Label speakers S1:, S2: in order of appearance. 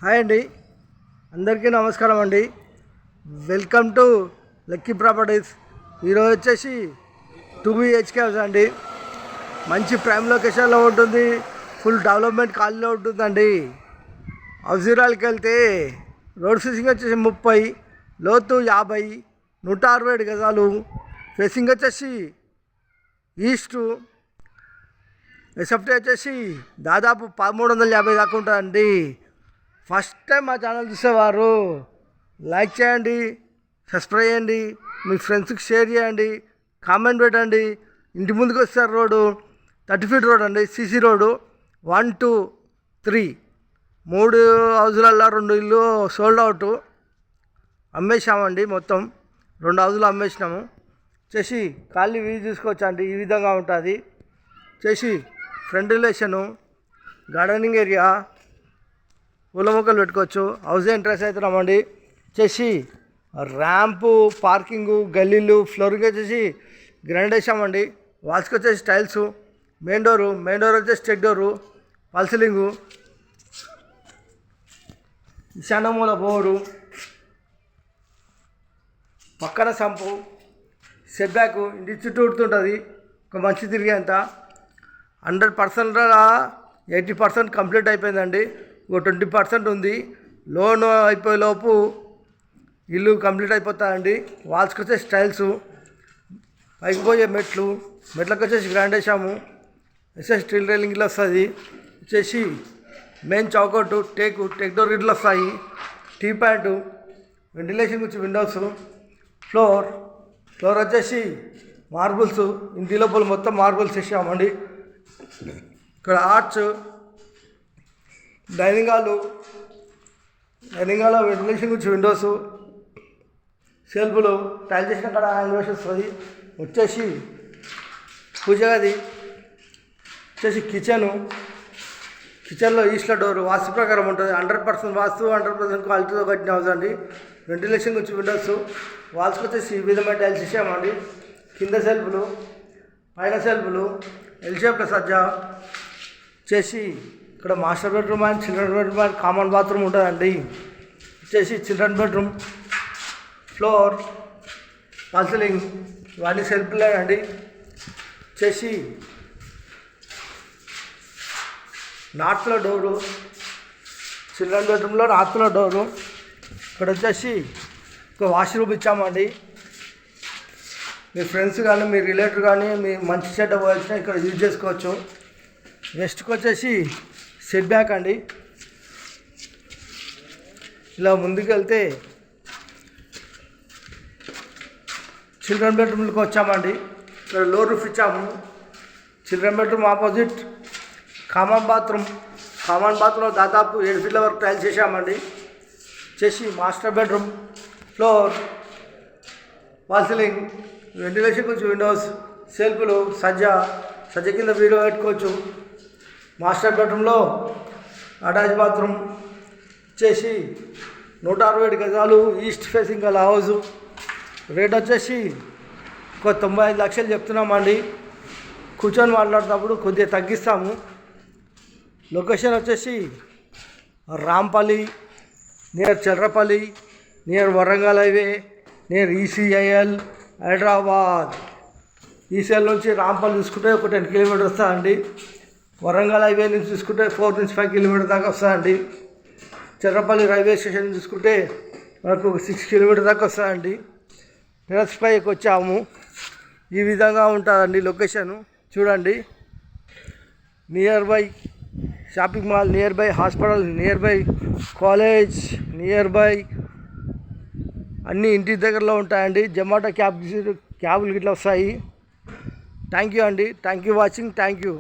S1: Hi అండి, అందరికీ నమస్కారం అండి. Welcome to lucky properties. ఈరోజు వచ్చేసి 2 BHK హౌస్ అండి. మంచి ప్రైమ్ లొకేషన్లో ఉంటుంది, ఫుల్ డెవలప్మెంట్ కాలనీలో ఉంటుందండి. హౌజీరాల్కి వెళ్తే రోడ్ ఫేసింగ్ వచ్చేసి 30, లోతు 50, 167 గజాలు. ఫేసింగ్ వచ్చేసి ఈస్టు. ఎస్ఎఫ్టీ వచ్చేసి దాదాపు 1350 దాకా ఉంటుందండి. ఫస్ట్ టైం మా ఛానల్ చూసేవారు లైక్ చేయండి, సబ్స్క్రైబ్ చేయండి, మీ ఫ్రెండ్స్కి షేర్ చేయండి, కామెంట్ పెట్టండి. ఇంటి ముందుకు వస్తారు రోడ్డు 30 feet రోడ్ అండి, సీసీ రోడ్డు. 1, 2, 3 3 హౌజులల్లో 2 ఇల్లు సోల్డ్ అవుట్ అమ్మేసామండి. మొత్తం 2 హౌజులు అమ్మేసినాము. చేసి ఖాళీ వ్యూ చూసుకోవచ్చు అండి. ఈ విధంగా ఉంటుంది. చేసి ఫ్రంట్ రిలేషను, గార్డెనింగ్ ఏరియా, పూల మొక్కలు పెట్టుకోవచ్చు. హౌస్ ఎంట్రెన్స్ అవుతున్నామండి. చేసి ర్యాంపు, పార్కింగు, గల్లీలు, ఫ్లోరింగ్ వచ్చేసి గ్రాండ్ వేసామండి. వాల్స్కి వచ్చేసి టైల్స్, మెయిన్ డోర్ వచ్చేసి చెక్ డోరు, ఫాల్ సీలింగు, ఈశాన్యమూల బోర్డు, పక్కన సంపు, సెట్ బ్యాక్ ఇంటి చుట్టూ ఉడుతుంటుంది. ఒక మంచి తిరిగేంత 100% 80% కంప్లీట్ అయిపోయిందండి. ఒక 20% ఉంది. లోన్ అయిపోయేలోపు ఇల్లు కంప్లీట్ అయిపోతుందండి. వాల్స్కి వచ్చేసి టైల్స్, పైకి పోయే మెట్లకు వచ్చేసి గ్రాండ్ వేసాము. వచ్చేసి స్టీల్ రైలింగ్ ఇల్లు వస్తుంది. వచ్చేసి మెయిన్ చౌకట్టు, టేక్ డోర్ ఇల్లు వస్తాయి. టీ ప్యాంటు, వెంటిలేషన్ వచ్చి విండోస్, ఫ్లోర్ వచ్చేసి మార్బుల్స్. ఇంటి లోపల మొత్తం మార్బుల్స్ వేసామండి. ఇక్కడ ఆర్చ్, డైనింగ్ హాల్లో వెంటిలేషన్ గురించి విండోస్, షెల్ఫ్లు, టైల్ చేసిన కాడ హ్యాండ్ వాష్ వస్తుంది. వచ్చేసి పూజ గది, వచ్చేసి కిచెన్లో ఈస్ట్లో డోర్ వాస్తు ప్రకారం ఉంటుంది. 100% వాస్తు, 100% క్వాలిటీతో కట్టిన హౌస్ అండి. వెంటిలేషన్ గురించి విండోస్, వాల్స్కి వచ్చేసి ఈ విధమైన టైల్స్ ఇచ్చామండి. కింద సెల్ఫ్లు, పైన సెల్ఫ్లు, ఎల్ షేప్లో సజ్జా. వచ్చేసి ఇక్కడ master bedroom and children bedroom and common bathroom ఉంటుందండి. వచ్చేసి children bedroom, floor, fall ceiling, ఇవన్నీ సెల్ఫ్లే అండి. వచ్చేసి నార్త్లో డోరు, చిల్డ్రన్ బెడ్రూమ్లో నార్త్లో డోరు. ఇక్కడ వచ్చేసి ఒక వాష్రూమ్ ఇచ్చామండి. మీ ఫ్రెండ్స్ కానీ, మీ రిలేటివ్ కానీ, మీ మంచి చెడ్డ పోయాల్సిన ఇక్కడ యూజ్ చేసుకోవచ్చు. వెస్ట్కి వచ్చేసి సెట్ బ్యాక్ అండి. ఇలా ముందుకు వెళ్తే చిల్డ్రన్ బెడ్రూమ్కి వచ్చామండి. ఇక్కడ లో రూఫ్ ఇచ్చాము. చిల్డ్రన్ బెడ్రూమ్ ఆపోజిట్ కామన్ బాత్రూంలో దాదాపు 7 feet వరకు టైల్స్ చేసామండి. చేసి master bedroom, floor, fall ceiling, ventilation కొంచెం విండోస్, సెల్ఫ్లు, సజ్జ కింద బీరో పెట్టుకోవచ్చు. మాస్టర్ బెడ్రూమ్లో అటాచ్ బాత్రూమ్. వచ్చేసి 167 గజాలు, ఈస్ట్ ఫేసింగ్ గల హౌజు. రేట్ వచ్చేసి ఒక 95 లక్షలు చెప్తున్నామండి. కూర్చొని మాట్లాడుతున్నప్పుడు కొద్దిగా తగ్గిస్తాము. లొకేషన్ వచ్చేసి Rampally, near Charlapally, near Warangal highway, near ECIL Hyderabad. ECIL నుంచి రాంపల్లి చూసుకుంటే ఒక 10 kilometers వస్తుందండి. వరంగల్ హైవే నుంచి చూసుకుంటే 4 నుంచి 5 kilometers దాకా వస్తుందండి. చర్రపల్లి రైల్వే స్టేషన్ చూసుకుంటే మనకు 6 kilometers దాకా వస్తుందండి. నిరస్పైకి వచ్చాము. ఈ విధంగా ఉంటుందండి లొకేషను. చూడండి, near by shopping mall, near by hospital, near by college, near by అన్నీ ఇంటి దగ్గరలో ఉంటాయండి. జొమాటో క్యాబ్లు ఇట్లా వస్తాయి. థ్యాంక్ యూ అండి. Thank you watching. Thank you.